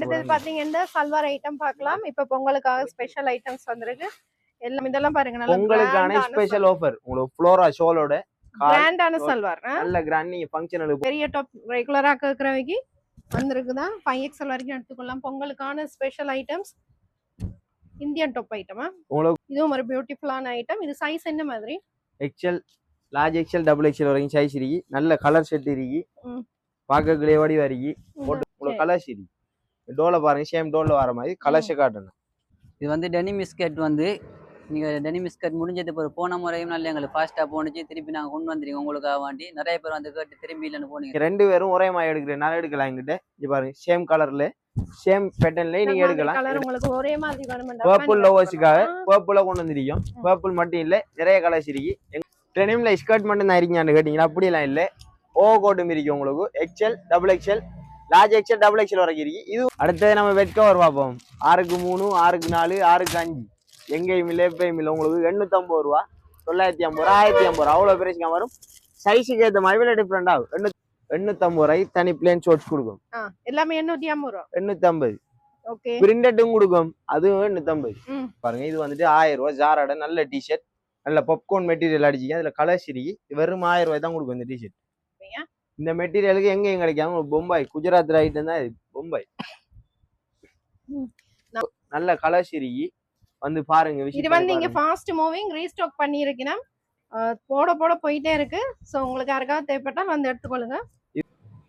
அடுத்தது பாத்தீங்கன்னா சல்வார் ஐட்டம் பார்க்கலாம். இப்ப பொங்கலுக்காக ஸ்பெஷல் ஐட்டம்ஸ் வந்திருக்கு. எல்லாம் இதெல்லாம் பாருங்க, நல்ல பொங்கலுக்கான ஸ்பெஷல் ஆஃபர் உங்களுக்கு ஃப்ளோரா ஷோலோட கிராண்டான சல்வார். நல்ல கிராண்ட். நீங்க ஃபங்க்ஷனல் பெரிய டாப் ரெகுலரா கேக்குறவங்க வந்திருக்குதா 5XL வரைக்கும் எடுத்துக்கலாம். பொங்கலுக்கான ஸ்பெஷல் ஐட்டம்ஸ் இந்தியன் டாப் ஐட்டமா உங்களுக்கு இதுவும் ஒரு பியூட்டிஃபுல்லான ஐட்டம். இது சைஸ் என்ன மாதிரி? XL, large XL, double XL வரைக்கும் சைஸ் இருக்கு. நல்ல கலர் செட் இருக்கு. பார்க்க கிளே வடி வரைக்கு உங்களுக்கு கலர்ஸ் இருக்கு. டோல பாருங்க, சேம் டோல வர மாதிரி கலர்ஸ் காட்டணும். இது வந்து டெனிம் பிஸ்கட் வந்து நீங்கள் டெனிம் பிஸ்கட் முடிஞ்சது இப்போ போன முறையும் நல்ல எங்களுக்கு ஃபாஸ்ட்டாக போனிச்சு. திருப்பி நாங்கள் கொண்டு வந்துருக்கோம் உங்களுக்காக வேண்டி. நிறைய பேர் வந்து கேட்டு திரும்பி இல்லைன்னு போனீங்க. ரெண்டு பேரும் ஒரே மாதிரி எடுக்கிறனால எடுக்கலாம். எங்கிட்ட இது பாருங்க, சேம் கலர்ல சேம் பேட்டர்ன்ல நீங்க எடுக்கலாம். கலர் உங்களுக்கு ஒரே மாதிரி வேணும்னா பர்பிள் லோவர்ஸ்க்காக பர்பிள கொண்டு வந்துருக்கோம். பர்பிள் மட்டும் இல்ல, நிறைய கலர்ஸ் இருக்கு. டெனிம்ல ஸ்கர்ட் மட்டும் தான் இருக்கீங்கன்னு கேட்டீங்கன்னா அப்படிலாம் இல்ல. ஓவர் கோட்டும் இருக்கு உங்களுக்கு. XL, double XL, large XL, double XL வரைக்கும் இருக்கு. இது அடுத்தது நம்ம வெட் கவர் பார்ப்போம். 6க்கு 3, 6க்கு 4, 6க்கு 5 எங்கேயும் இல்லை எப்பயும் இல்லை. உங்களுக்கு 850 ரூபா, 950 ரூபா, 1050 ரூபா அவ்வளோ பிரைஸ்க்கு வரும். சைஸுக்கு ஏற்ற மாதிரி விலை டிஃப்ரெண்ட் ஆகும். 850 ரூபாய் தனி பிளேன் ஷோர்ட்ஸ் கொடுக்கும். எல்லாமே 850 ரூபா. 850. ஓகே. பிரிண்டட்டும் கொடுக்கும், அதுவும் 850. பாருங்க, இது வந்துட்டு 1000 ரூபாய். ஜாராட நல்ல டிஷர்ட், நல்ல பாப்கார்ன் மெட்டீரியல் அடிச்சிங்க. அதுல கலர்ஸ் இருக்கு. வெறும் 1000 ரூபாய் தான் கொடுக்கும் இந்த டிஷர்ட். இந்த மெட்டீரியலுக்கு எங்கேயும் கிடைக்காம பொம்பாய், குஜராத் ஐட்டம் தான் இது. பொம்பாய் நல்ல கலர்ஸ் இருக்கு. வந்து பாருங்க. இது வந்து இங்க ஃபாஸ்ட் மூவிங் ரீஸ்டாக் பண்ணி இருக்கேன். போட போட போயிட்டே இருக்கு. சோ உங்களுக்கு யாருக்காவது தேவைப்பட்டால் வந்து எடுத்துக்கொள்ளுங்க.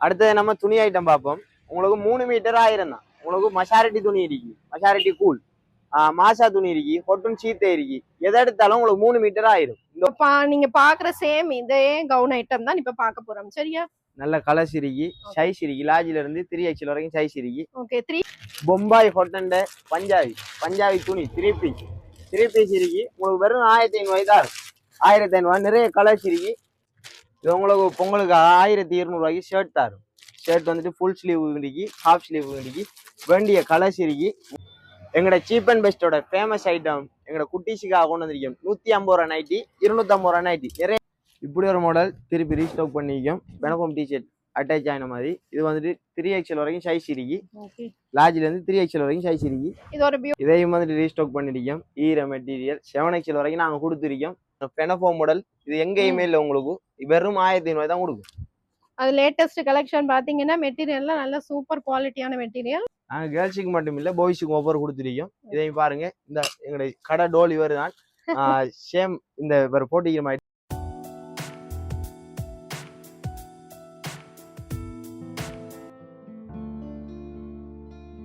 அடுத்தது நம்ம துணி ஐட்டம் பார்ப்போம். உங்களுக்கு 3 மீட்டர் 1000 தான். உங்களுக்கு மஷாரிட்டி துணி இருக்கு, மஷாரிட்டி கூல், மாசா துணி இருக்கு, ஹொட்டன் சீத்தை இருக்கு. எதை எடுத்தாலும் உங்களுக்கு 3 மீட்டர் 1000. நீங்க பாக்குற சேம் இதே கவுன் ஐட்டம் தான் இப்ப பார்க்க போறோம். சரியா? நல்ல கலர்ஸ் இருக்கு, சைஸ் இருக்கு. லார்ஜ்ல இருந்து 3XL வரைக்கும் சைஸ் இருக்கு. ஓகே. 3 பொம்பாய் ஹொட்டன் பஞ்சாபி துணி 3 பீஸ் இருக்கு. உங்களுக்கு வெறும் 1500 தான். 1500. நிறைய கலர்ஸ் இருக்கு. இது உங்களுக்கு பொங்கலுக்கு 1200 ரூபாய்க்கு ஷர்ட் தரும். ஷர்ட் வந்துட்டு ஃபுல் ஸ்லீவ் இருக்கு, ஹாஃப் ஸ்லீவ் இருக்கு. வேண்டிய கலர்ஸ் இருக்கு. எங்களோட சீப் அண்ட் பெஸ்டோட ஃபேமஸ் ஐட்டம் எங்களோட குட்டீஸுக்காக கொண்டு வந்திருக்கோம். 150 ரூபா நைட்டி, 250 ரூபா நைட்டி. நிறைய இப்படி ஒரு மாடல் திருப்பி ரீஸ்டாக் பண்ணிருக்கோம். பெனஃபம் டிஷர்ட் அட்டாச் ஆன மாதிரி. இது வந்துட்டு 3XL வரைக்கும் சைஸ் இருக்கு. லார்ஜ்ல இருந்து 3XL வரைக்கும் சைஸ் இருக்கு. இதையும் வந்துட்டு ரீஸ்டாக் பண்ணிருக்கோம். ஈர மெட்டீரியல் 7XL வரைக்கும் நாங்க கொடுத்துருக்கோம். பெனஃபம் மாடல் இது எங்கேயுமே இல்லை. உங்களுக்கு வெறும் 1500 தான் கொடுக்கும். அது லேட்டஸ்ட் கலெக்ஷன் பாத்தீங்கன்னா மெட்டீரியல்லாம் நல்ல சூப்பர் குவாலிட்டியான மெட்டீரியல். நாங்க கேர்ள்ஸுக்கு மட்டும் இல்ல, பாய்ஸுக்கும் ஆஃபர் கொடுத்துருக்கோம். இதையும் பாருங்க. இந்த எங்களுடைய கடை டோல் இவர் தான். சேம் இந்த போட்டிக்கிற மாதிரி